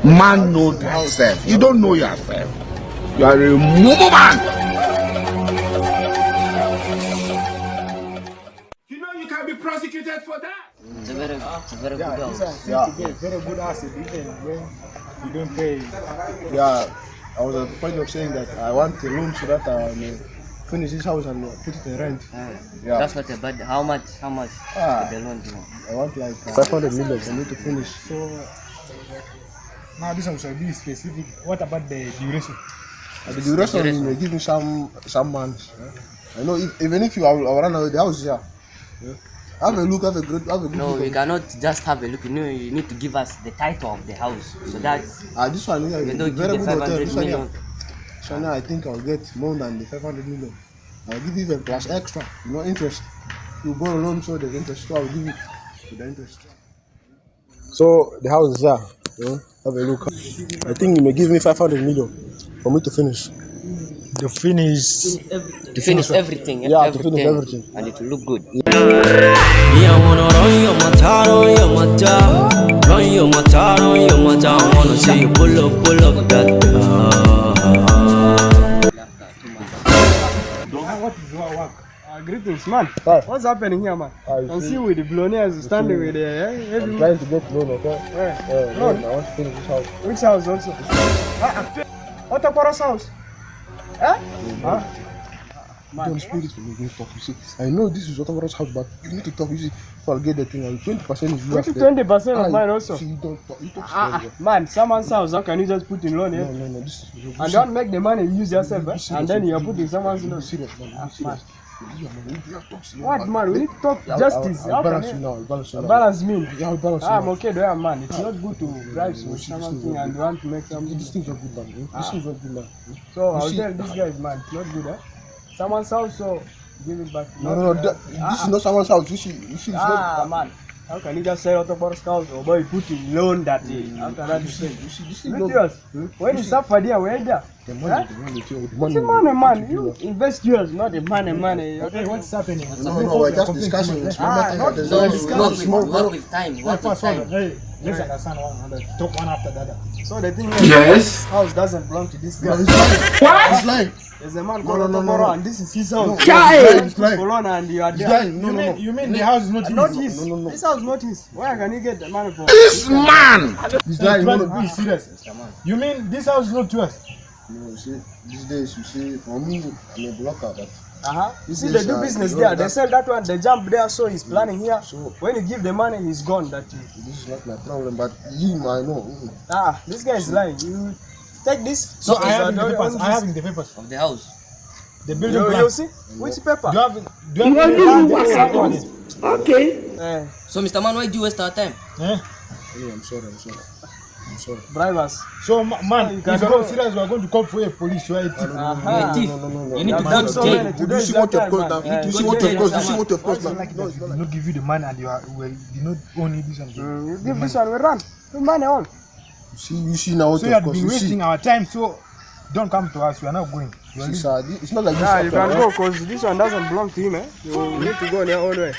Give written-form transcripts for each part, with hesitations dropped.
Man know thyself. You don't know yourself. You are a mumu man. You know you can be prosecuted for that. It's a very good house. Very good asset even when you don't pay. Yeah, I was at the point of saying that I want a loan so that I may finish this house and put it in rent. Yeah. That's what about how much the loan, you know? I want like 500 million for me to finish. So now this one should be specific. What about the duration? The duration you may give me some months. I know even if I'll run away, the house is here. Have a look, have a good No, look. we cannot just have a look. You know, you need to give us the title of the house. So that This one here we is don't give very the good hotel. 500 This one here. million. So now I think I'll get more than the 500 million. I'll give you even plus extra, interest. You borrow loan, so there's interest, so I'll give it with the interest. So the house is there. Have a look. I think you may give me 500 million for me to finish. To finish everything. Yeah, to finish everything. And it will look good. Me, I wanna run your matter, run your matter. Run your matter, run your matter. I wanna see you pull up that What is your work? Greetings, man. Hi. What's happening here, man? I can see with the billionaires standing with the I'm trying to get loan, okay? Loan? I want to finish this house. Which house also? Otokoro's house. Don't spoil it for me. Don't talk. You see, I know this is Otomaro's house, but you need to talk. You see, if I get the thing, 20% is yours. 20% of mine also. See, you don't talk. You talk. Man, someone's house, how can you just put in loan here? No. This is. And don't make the money use yourself, and then you're putting someone's loan. Serious, man. Man. What, man? We need to talk justice. I'll balance you now. Balance you now. Balance me. Yeah, I'll balance you I'm now. okay there, man. It's not good to bribe something and want to make something. This thing's not good, man. This thing's not good, man. So I'll tell these guys, man, it's not good, eh? Someone's house, so give it back. No. This is not someone's house. You see, it's not. Man. How can you just say Otokoro's house or boy put in loan that day? How can that be said? This is Look not. yours. When you suffer there, where there? The money, The money, man. You invest yours, not the money. Okay, what's happening? No, we're just discussing. It's not Work with time. Work with time. Hey, let's understand one another. Talk one after the other. So the thing is, Yes. house doesn't belong to this guy. What? It's lying. There's a man called Otokoro, and this is his house. It's lying. Colonna, and you are It's there. lying. No. You mean the house is not Not his? his. No. This house not his. Where can you get the money from? This man. It's lying. No. Be serious. You mean this house is not yours? You see, these days, you see, for me, I'm a blocker, but You see, they do business there. They sell that one, they jump there, so he's planning here. So When you give the money, he's gone. That you. this is not my problem. But him, I know. This guy is lying. You take this. So I is have your the papers. own I have the papers. Of the house. The building You plan. see? Which paper? Do you have the sign on it? Eh, So, Mr. Man, why do you waste our time? Eh? Hey, I'm sorry. bribe us. So man, you if can you go- go serious, we are going to call for a police. You are a thief. You're a thief. No. You need to man, go to so jail. many- Do you see what you've caused now? Yeah, Do you see go what to you've jail, caused? Do you see what you've caused It's now? like No, that. it's They not did like not give you the money and you did not own it. This and You give this one, we run. Put money on. You see now what So you you've have caused. been You see, wasting our time. So don't come to us. We are not going. We are see, leaving. sir, it's not like this. Yeah, you can after, go because this one doesn't belong to him, eh? You need to go on your own way.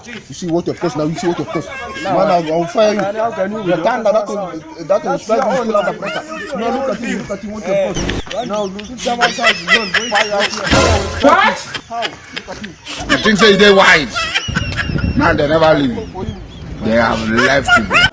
You see what you've caused now. You see what you've caused. Man, I'll fire you. How can you? The time that will strike you still under pressure. No, look at you what you've caused. No, look, someone's house is gone. Fire out here. What? How? Look at you. You think say they wise? Man, they never leave. They have left you.